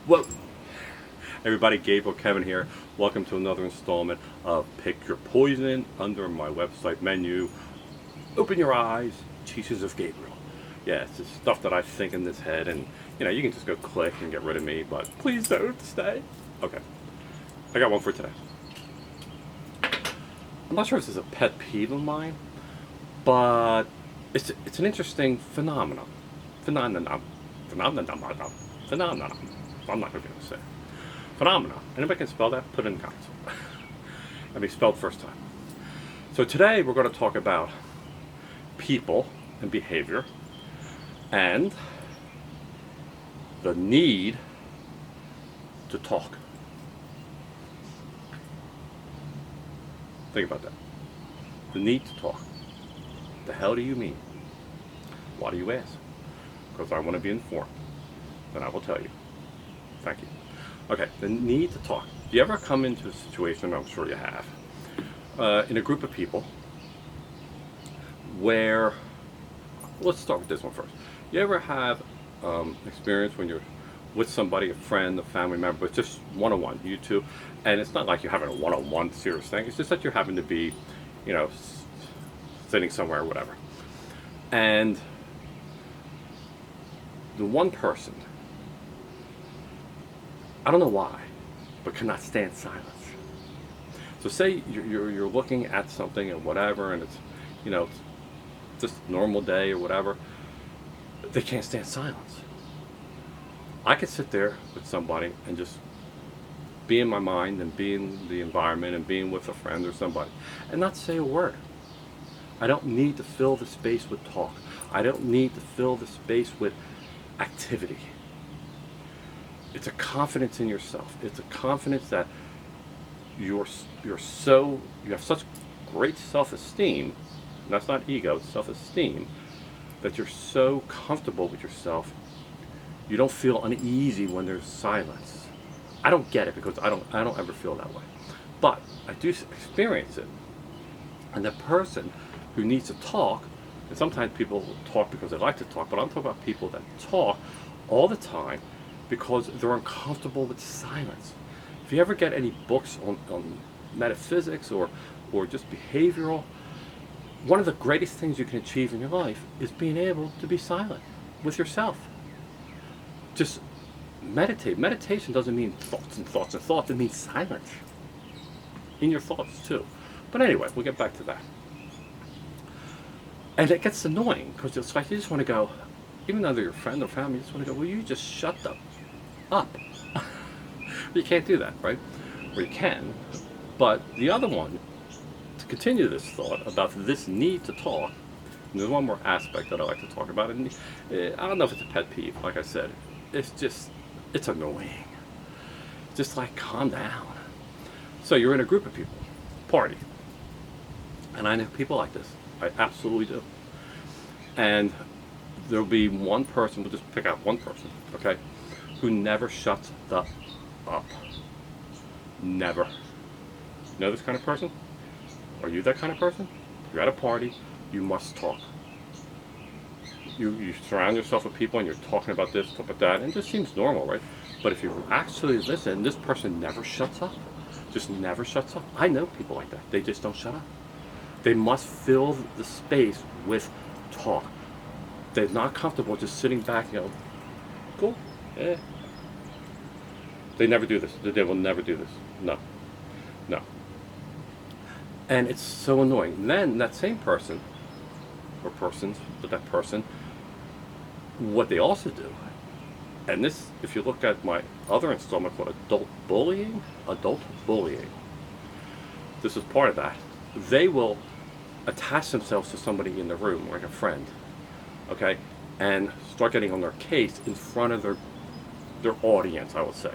Whoa! Everybody, Gabriel, Kevin here. Welcome to another installment of Pick Your Poison under my website menu. Open your eyes, Teachings of Gabriel. Yeah, it's just stuff that I think in this head, and you can just go click and get rid of me, but please don't stay. Okay, I got one for today. I'm not sure if this is a pet peeve of mine, but it's an interesting phenomenon. Phenomenon. Phenomenon. Phenomenon. I'm not going to be able to say it. Phenomena. Anybody can spell that? Put it in the comments. I mean, spelled first time. So today we're going to talk about people and behavior and the need to talk. Think about that. The need to talk. The hell do you mean? Why do you ask? Because I want to be informed. Then I will tell you. Thank you. Okay, the need to talk. Do you ever come into a situation, I'm sure you have, in a group of people where, let's start with this one first. You ever have experience when you're with somebody, a friend, a family member, but just one-on-one, you two, and it's not like you're having a one-on-one serious thing, it's just that you're having to be, sitting somewhere or whatever. And the one person, I don't know why, but cannot stand silence. So say you're looking at something and whatever, and it's just normal day or whatever. They can't stand silence. I could sit there with somebody and just be in my mind and be in the environment and being with a friend or somebody and not say a word. I don't need to fill the space with talk. I don't need to fill the space with activity. It's a confidence in yourself. It's a confidence that you have such great self-esteem, and that's not ego, it's self-esteem, that you're so comfortable with yourself, you don't feel uneasy when there's silence. I don't get it because I don't ever feel that way. But I do experience it. And the person who needs to talk, and sometimes people talk because they like to talk, but I'm talking about people that talk all the time because they're uncomfortable with silence. If you ever get any books on metaphysics or just behavioral, one of the greatest things you can achieve in your life is being able to be silent with yourself. Just meditate. Meditation doesn't mean thoughts and thoughts and thoughts. It means silence in your thoughts too. But anyway, we'll get back to that. And it gets annoying because it's like you just want to go, even though they're your friend or family, you just want to go, will you just shut up? You can't do that, right? Or you can. But the other one, to continue this thought about this need to talk, and there's one more aspect that I like to talk about, and I don't know if it's a pet peeve, like I said, it's annoying. Just like, calm down. So you're in a group of people, party, and I know people like this. I absolutely do. And there'll be one person, we'll just pick out one person, okay, who never shuts the up. Never. You know this kind of person? Are you that kind of person? You're at a party, you must talk. You surround yourself with people and you're talking about this, talking about that, and it just seems normal, right? But if you actually listen, this person never shuts up. Just never shuts up. I know people like that. They just don't shut up. They must fill the space with talk. They're not comfortable just sitting back, cool, eh. They never do this. They will never do this. No. And it's so annoying. And then that same person, or persons, but that person, what they also do, and this, if you look at my other installment called adult bullying, this is part of that. They will attach themselves to somebody in the room, like a friend, okay, and start getting on their case in front of their audience, I would say.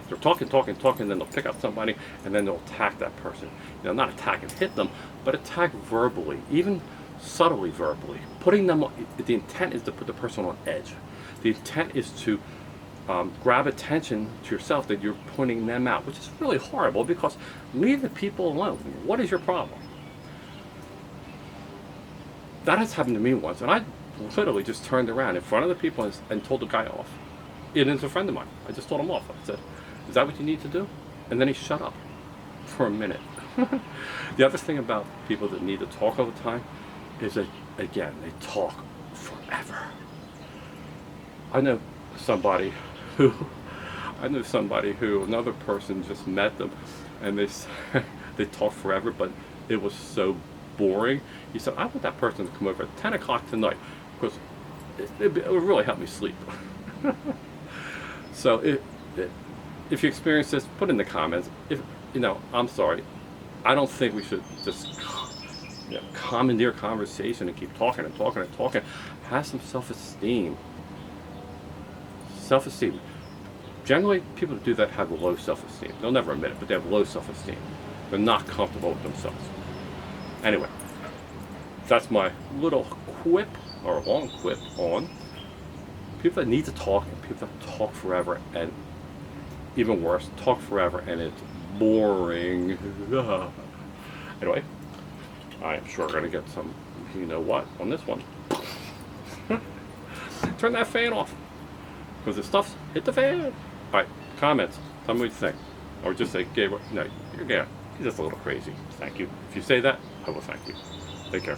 They're talking, then they'll pick up somebody, and then they'll attack that person. Not attack and hit them, but attack verbally, even subtly verbally. Putting them, the intent is to put the person on edge. The intent is to grab attention to yourself, that you're pointing them out, which is really horrible because leave the people alone. What is your problem? That has happened to me once, and I literally just turned around in front of the people and told the guy off. it is a friend of mine. I just told him off. I said, is that what you need to do? And then he shut up for a minute. The other thing about people that need to talk all the time is that, again, they talk forever. I know somebody who another person just met them, and they talked forever, but it was so boring. He said, I want that person to come over at 10 o'clock tonight, because it would really help me sleep. So if you experience this, put in the comments. If I'm sorry, I don't think we should just commandeer conversation and keep talking and talking and talking. Have some self-esteem. Self-esteem. Generally, people who do that have low self-esteem. They'll never admit it, but they have low self-esteem. They're not comfortable with themselves. Anyway, that's my little quip, or long quip, on people that need to talk, and people that talk forever, and even worse, talk forever and it's boring. Anyway, I am sure going to get some, you know what, on this one. Turn that fan off, because the stuff's hit the fan. Alright, comments, tell me what you think. Or just say, Gabriel, no, you're just a little crazy. Thank you. If you say that, I will thank you. Take care.